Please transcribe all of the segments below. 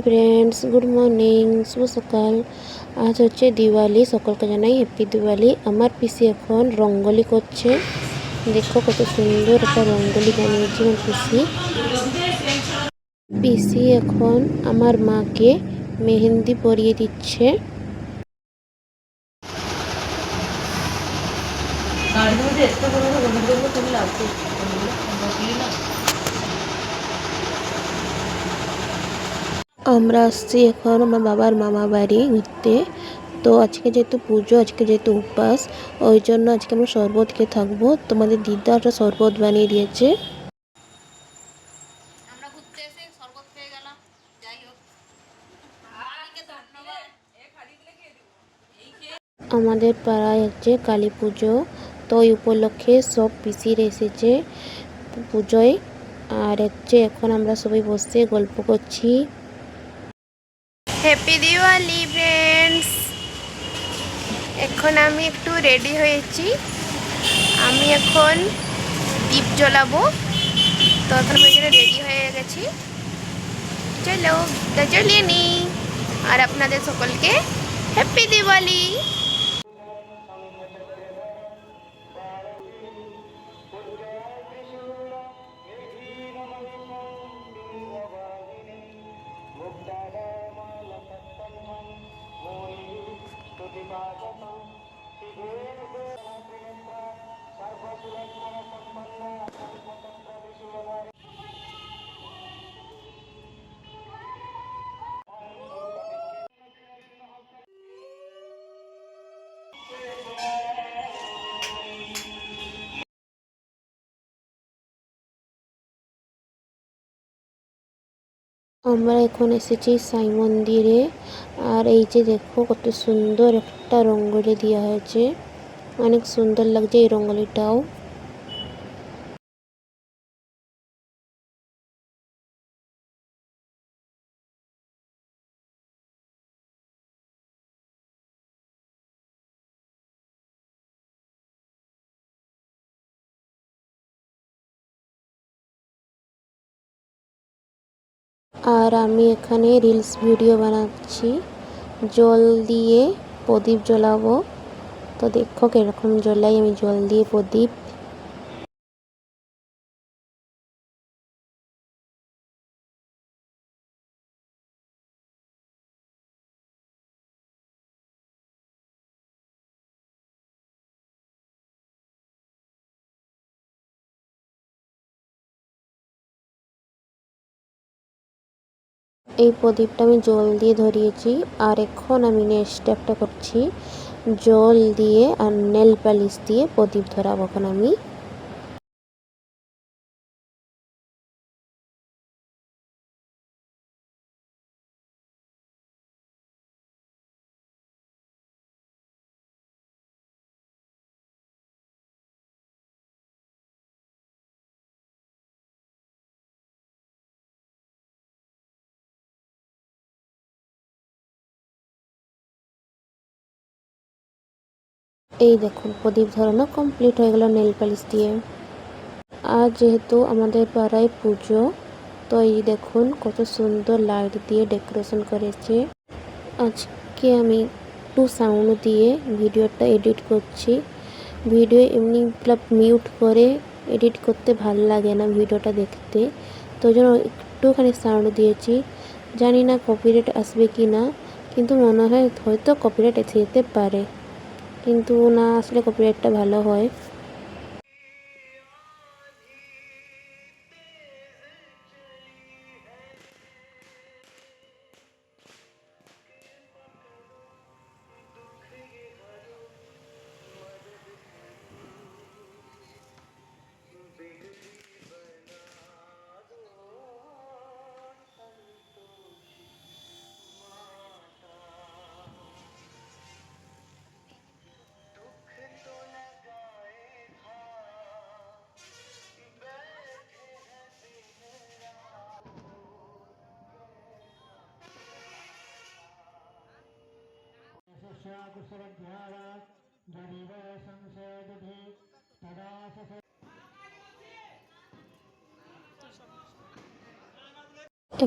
Friends, good morning, শুভ সকাল। আজ হচ্ছে দিওয়ালি, সকলকে জানাই হ্যাপি দিওয়ালি। আমার পিসি এখন রঙ্গোলি করছে। দেখো কত সুন্দর একটা রঙ্গোলি বানিয়েছে আমার পিসি। পিসি এখন আমার মাকে মেহেন্দি পরিয়ে দিচ্ছে। আমরা আসছি এখন আমার বাবার মামা বাড়ি ঘুরতে। তো আজকে যেহেতু পুজো, আজকে যেহেতু উপবাস, ওই জন্য আজকে আমরা শরবত খেয়ে থাকবো। তোমাদের দিদা একটা শরবত বানিয়ে দিয়েছে। আমরা ঘুরতে এসে শরবত পেয়ে গেলাম। যাই হোক, আমাদের পাড়ায় হচ্ছে কালী পুজো, তো ওই উপলক্ষে সব পিসিরা এসেছে পুজোয়। আর হচ্ছে এখন আমরা সবাই বসে গল্প করছি। Happy Diwali friends. এখন আমি একটু রেডি হয়েছি। আমি এখন দীপ জ্বলাবো, তো এখন আমি রেডি হয়ে গেছি। চলো তা জ্বলিয়ে নিই। আর আপনাদের সকলকে হ্যাপি দিওয়ালি। আমরা এখন এসেছি সাই মন্দিরে। আর এই যে দেখো কত সুন্দর একটা রঙ্গোলি দেওয়া হয়েছে, অনেক সুন্দর লাগছে এই রঙ্গোলিটাও। আর আমি এখানে রিলস ভিডিও বানাচ্ছি, জল দিয়ে প্রদীপ জ্বলাবো। তো দেখো কিরকম জ্বলাই আমি জল দিয়ে প্রদীপ। এই প্রদীপটা আমি জল দিয়ে ধরিয়েছি। আর এখন আমি নেক্সট একটা করছি, জল দিয়ে আর নেল পালিশ দিয়ে প্রদীপ ধরাবো এখন আমি। এই দেখুন প্রদীপ ধরানো কমপ্লিট হয়ে গেল নেল পালিশ দিয়ে। আর যেহেতু আমাদের পাড়ায় পুজো, তো এই দেখুন কত সুন্দর লাইট দিয়ে ডেকোরেশন করেছে। আজকে আমি একটু সাউন্ড দিয়ে ভিডিওটা এডিট করছি। ভিডিও এমনি মিউট করে এডিট করতে ভাল লাগে না ভিডিওটা দেখতে, তো জন্য একটুখানি সাউন্ড দিয়েছি। জানি না কপিরাইট আসবে কি না, কিন্তু মনে হয় হয়তো কপিরাইট এসে যেতে পারে, কিন্তু না আসলে কপিরাইটটা ভালো হয়।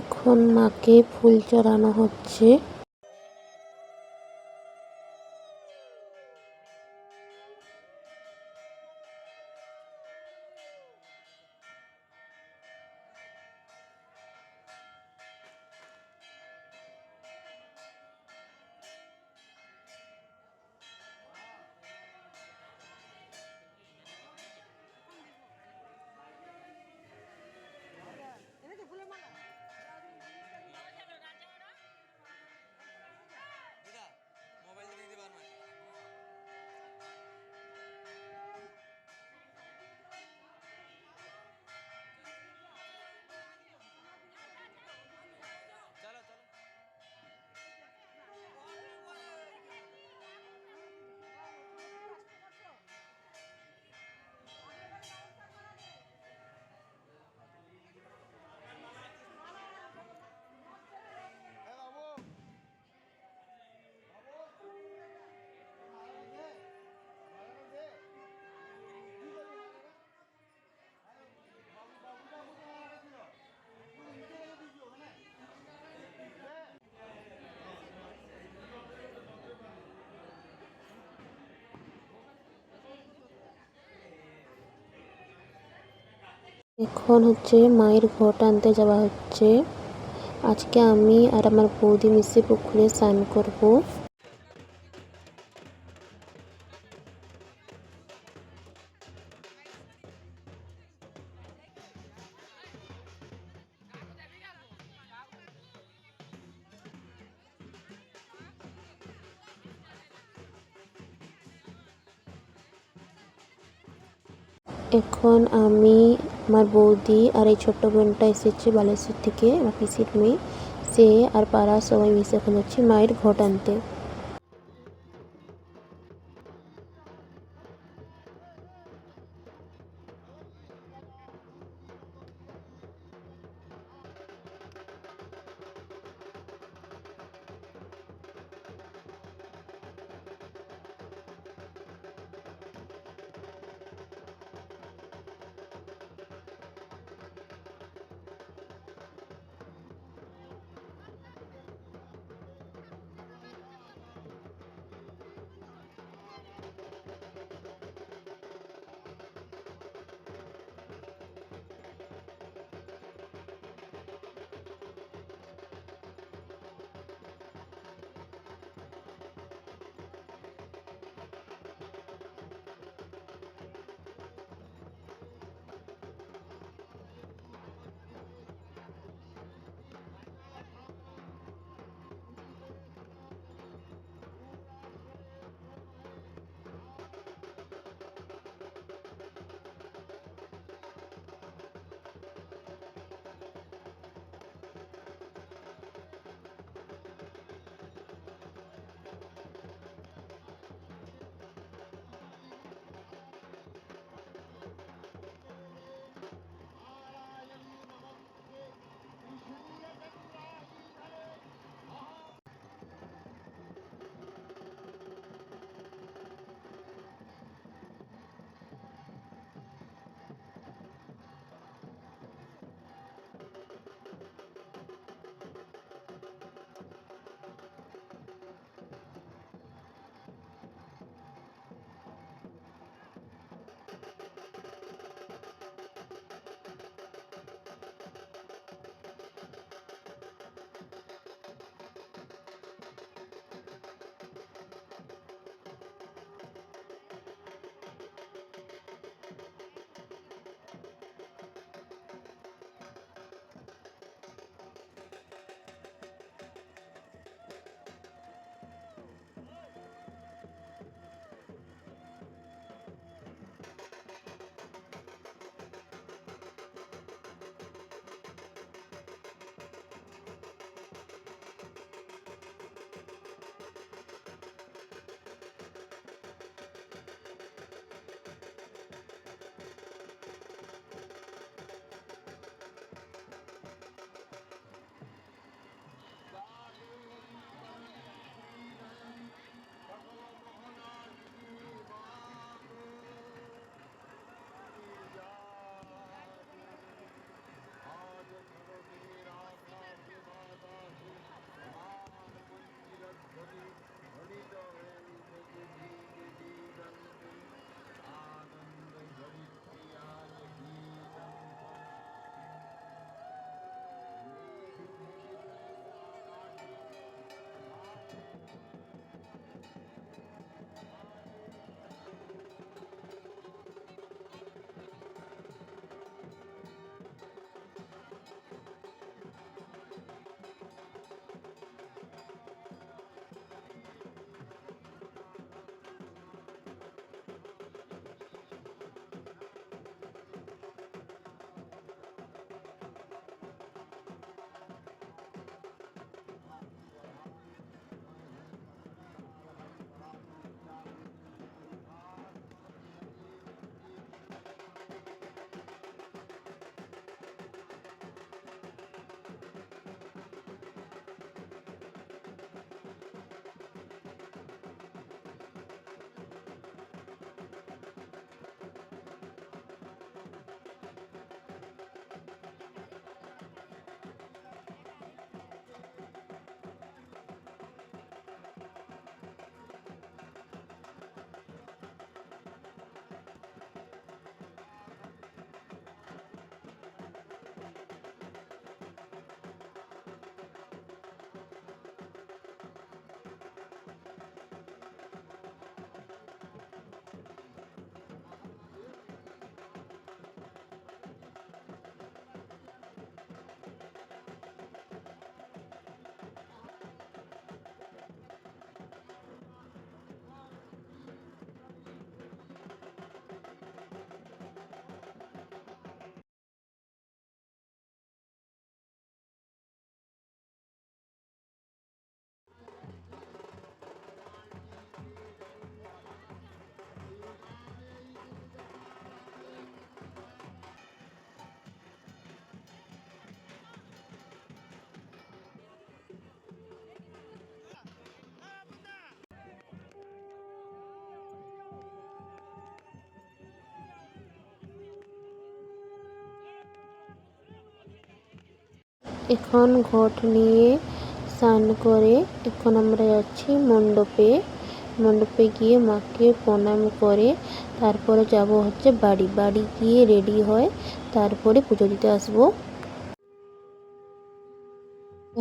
এখন মাকে ফুল চড়ানো হচ্ছে। এখন হচ্ছে মায়ের ঘট আনতে যাওয়া হচ্ছে। আজকে আমি আর আমার বৌদি মিশে পুকুরে স্নান করব। এখন আমি, আমার বৌদি আর এই ছোট্ট বোনটা এসেছে বালেশ্বর থেকে, আমার পিসির মেয়ে। সে আর পাড়া সবাই মিশে এখন হচ্ছে মায়ের ঘট আনতে। এখন ঘট নিয়ে স্নান করে এখন আমরা যাচ্ছি মণ্ডপে। মণ্ডপে গিয়ে মাকে প্রণাম করে তারপরে যাব হচ্ছে বাড়ি। বাড়ি গিয়ে রেডি হয় তারপরে পুজো দিতে আসবো।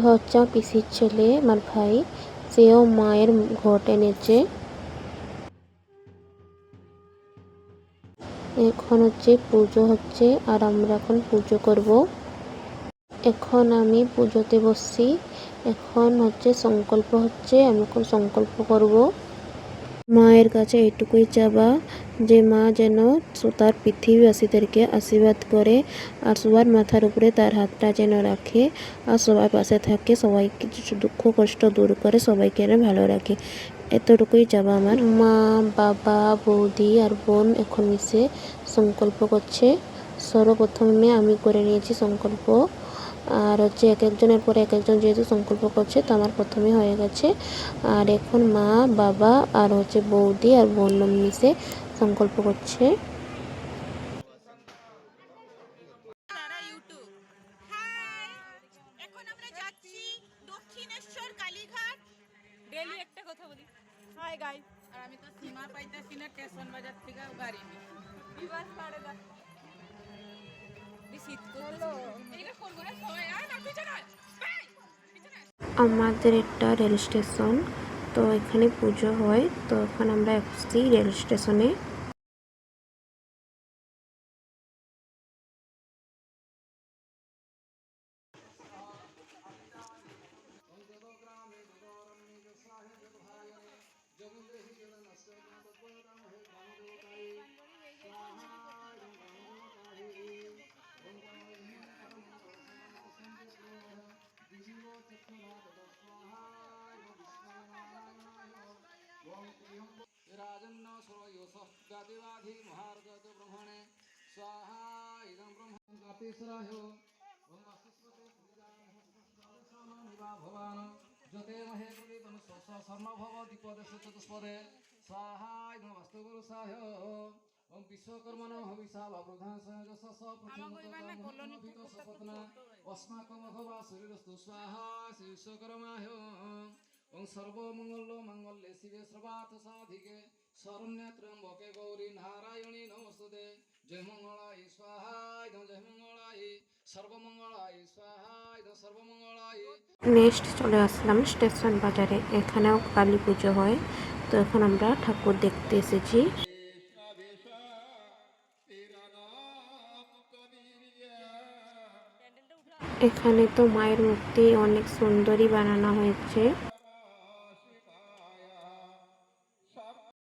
হচ্ছে আমার পিসির ছেলে, আমার ভাই, সেও মায়ের ঘট এনেছে। এখন হচ্ছে পুজো হচ্ছে আর আমরা এখন পুজো করব। এখন আমি পুজোতে বসছি। এখন হচ্ছে সংকল্প হচ্ছে, আমি এখন সংকল্প করব। মায়ের কাছে এইটুকুই চাওয়া যে মা যেন তার পৃথিবীবাসীদেরকে আশীর্বাদ করে আর সবার মাথার উপরে তার হাতটা যেন রাখে আর সবার পাশে থাকে, সবাইকে দুঃখ কষ্ট দূর করে সবাইকে যেন ভালো রাখে। এতটুকুই চাওয়া আমার। মা, বাবা, বৌদি আর বোন এখন মিশে সংকল্প করছে। সর্বপ্রথমে আমি করে নিয়েছি সংকল্প, আর হচ্ছে এক একজনের পরে এক একজন যেহেতু সংকল্প করছে তো আমার প্রথমে হয়ে গেছে। আর এখন মা, বাবা আর হচ্ছে বৌদি আর বোন মিশে সংকল্প করছে। এখন আমরা যাচ্ছি দক্ষিণেশ্বর কালীঘাট। ডেলি একটা কথা বলি, হাই গাইস। আর আমি তো সীমা পাইতাছি না, স্টেশন বাজার থেকে গাড়ি নি বিবাস পাড়ে দা শীত করলো এইটা করবো না সবাই। আয় না পিছনে আমাদের একটা রেল স্টেশন, তো এখানে পুজো হয়। তো এখন আমরা এসেছি রেল স্টেশনে। राजन्न सर्वयोसः गादिवाधि महारगत ब्रह्मणे स्वाहा इदं ब्रह्म गातेश्वराय ओम अस्मते निवा भवान ज्योते महे प्रदीपन स्वस्व शर्मा भव दीपदेश चतुष्पदे स्वाहा इदं वास्तुपुरुषाय ओम विश्वकर्मण हविषा प्रधान संयोजस प्रथमोभित सपत्ना अस्माकं भवा शरीरस्तु स्वाहा श्री विश्वकर्माय ओं सर्वमंगल मंगल्ये शिवे सर्वार्थ साधिके शरण्ये त्र्यंबके गौरी नारायणी नमोस्तुते जय मंगलाय स्वाहा जय मंगलाय सर्वमंगलाय स्वाहा सर्वमंगलाय। নেক্সট চলে আসলাম স্টেশন বাজারে। এখানেও কালী পুজো হয়, তো এখন আমরা ঠাকুর দেখতে এসেছি। এখানে তো মায়ের মূর্তি অনেক সুন্দরই বানানো হয়েছে।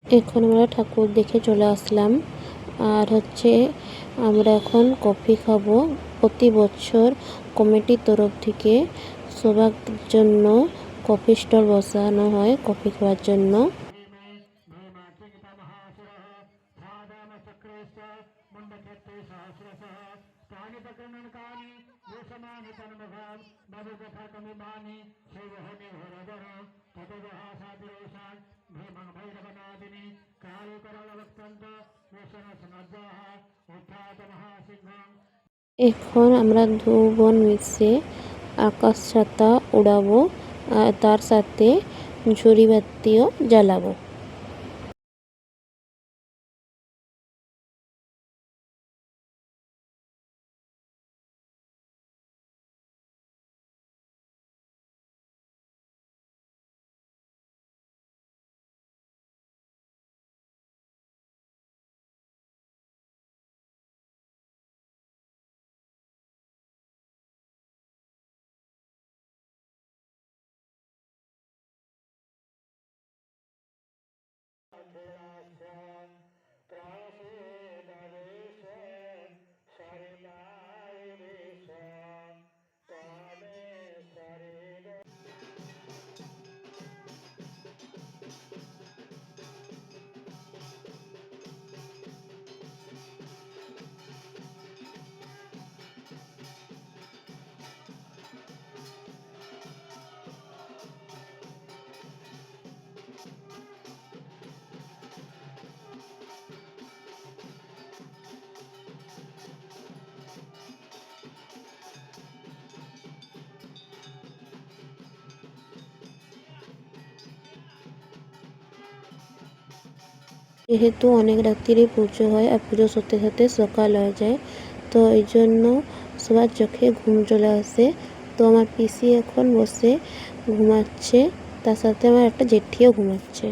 এখন আমরা ঠাকুর দেখে চলে আসলাম। আর হচ্ছে আমরা এখন কফি খাবো। প্রতি বছর কমিটির তরফ থেকে সবার জন্য কফি স্টল বসানো হয় কফি খাওয়ার জন্য। এখন আমরা দু বোন মিশে আকাশ ছাতা উড়াবো আর তার সাথে ঝুড়ি বাতিও জ্বালাবো। যেহেতু অনেক রাত্রিরে পুজো হয় আর পুজোর সাথে সাথে সকাল হয়ে যায়, তো এই জন্য সবার চোখে ঘুম চলে আসে। তো আমার পিসি এখন বসে ঘুমাচ্ছে, তার সাথে আমার একটা জেঠিও ঘুমাচ্ছে।